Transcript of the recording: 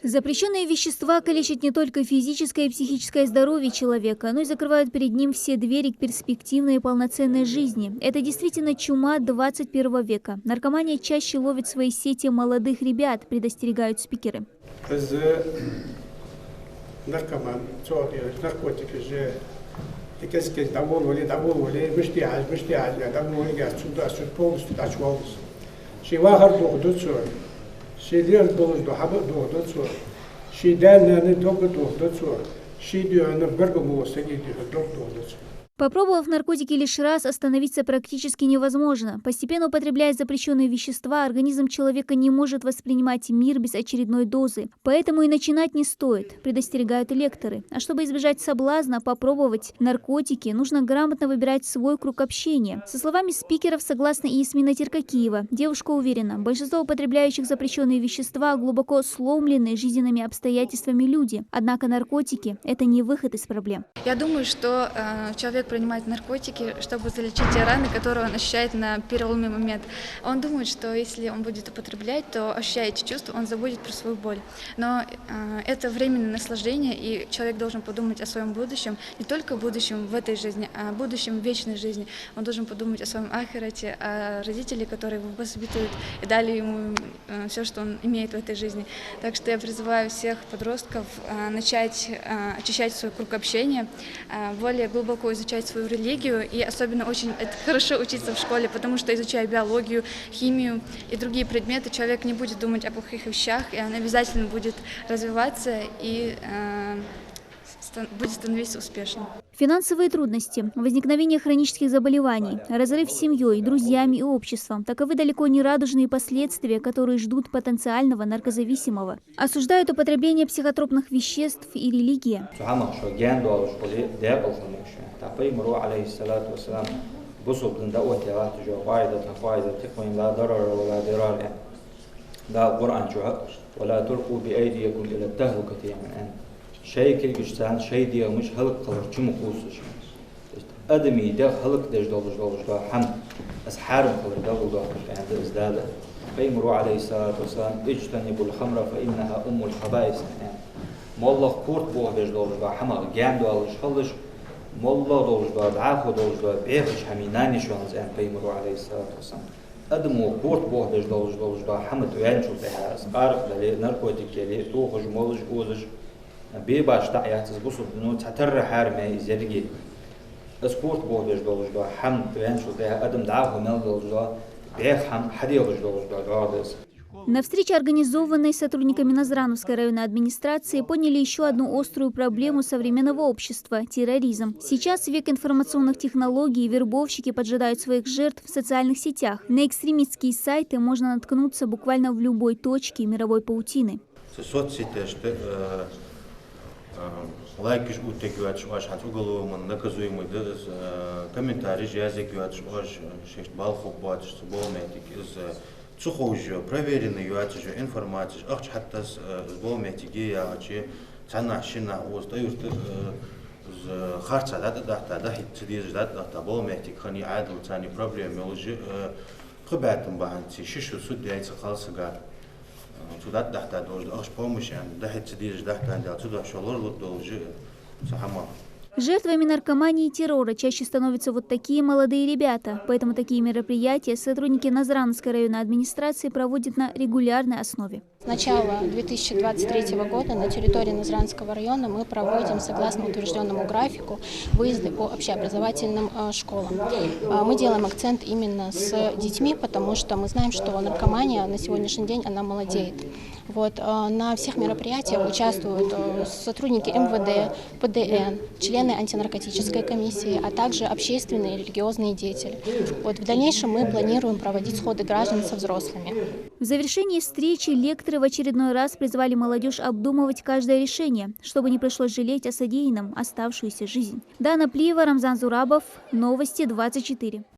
Запрещенные вещества калечат не только физическое и психическое здоровье человека, но и закрывают перед ним все двери к перспективной и полноценной жизни. Это действительно чума 21 века. Наркомания чаще ловит в свои сети молодых ребят, предостерегают спикеры. Попробовав наркотики лишь раз, остановиться практически невозможно. Постепенно употребляя запрещенные вещества, организм человека не может воспринимать мир без очередной дозы. Поэтому и начинать не стоит, предостерегают лекторы. А чтобы избежать соблазна попробовать наркотики, нужно грамотно выбирать свой круг общения. Со словами спикеров, согласно Ясмина Теркакиева, девушка уверена, большинство употребляющих запрещенные вещества глубоко сломленные жизненными обстоятельствами люди. Однако наркотики – это не выход из проблем. Я думаю, что человек принимает наркотики, чтобы залечить те раны, которые он ощущает на переломный момент. Он думает, что если он будет употреблять, то, ощущая эти чувства, он забудет про свою боль. Но это временное наслаждение, и человек должен подумать о своем будущем, не только будущем в этой жизни, а будущем в вечной жизни. Он должен подумать о своем ахирате, о родителях, которые его воспитывают и дали ему все, что он имеет в этой жизни. Так что я призываю всех подростков начать очищать свой круг общения, более глубоко изучать свою религию, и особенно очень это хорошо учиться в школе, потому что, изучая биологию, химию и другие предметы, человек не будет думать о плохих вещах, и он обязательно будет развиваться и будет становиться успешным. Финансовые трудности, возникновение хронических заболеваний, разрыв с семьей, друзьями и обществом – таковы далеко не радужные последствия, которые ждут потенциального наркозависимого. Осуждают употребление психотропных веществ и религия. شيء كل جستان شيء ديا مش هلك قلر شو مقوسش أدمي ده هلك دج دولج حم أسحار قلر دولج يعني ده إزداد بيمروا عليه الصلاة والسلام اجتنبوا الخمر فإنها الخبائث يعني والله كورت بوه دج دولج حما جام دولج خلش والله دولج عافو دولج بيخش حميناني شو هنز يعني بيمروا عليه الصلاة والسلام أدمو كورت بوه دج دولج حمد وين شو بها أسقارق دلي نركوتيك يلي توخج مولج أوزج بيباش تعيات تزبوسو بنو تعتر حارمة زرقي اسكورت بودش دولج دو حم بين شو ده أدم دعوه مال دولج دو بيخ حم حدي دولج دو غادس. На встрече, организованной сотрудниками Назрановской районной администрации, поняли еще одну острую проблему современного общества – терроризм. Сейчас, в век информационных технологий, вербовщики поджидают своих жертв в социальных сетях. На экстремистские сайты можно наткнуться буквально в любой точке мировой паутины. лайкиш утекивач ваш хат уголовно наказуемый комментарий жазекивач ваш шесть балхов бач сболметик из цухожо проверенный юач информация ахч хатта сболметик я ачи цана шина остаюст харца да хитдиз да болметик хани адл цани проблемы уже хбатым баханти шишу суд яйца қалсыга تودات دحت دولج أخش بومش يعني دحت تدير دحت عندي تودع شغل دولج صحما. Жертвами наркомании и террора чаще становятся вот такие молодые ребята. Поэтому такие мероприятия сотрудники Назрановской районной администрации проводят на регулярной основе. С начала 2023 года на территории Назранского района мы проводим, согласно утвержденному графику, выезды по общеобразовательным школам. Мы делаем акцент именно с детьми, потому что мы знаем, что наркомания на сегодняшний день она молодеет. Вот, на всех мероприятиях участвуют сотрудники МВД, ПДН, члены антинаркотической комиссии, а также общественные и религиозные деятели. Вот, в дальнейшем мы планируем проводить сходы граждан со взрослыми. В завершении встречи лекторы в очередной раз призвали молодежь обдумывать каждое решение, чтобы не пришлось жалеть о содеянном оставшуюся жизнь. Дана Плиева, Рамзан Зурабов, Новости 24.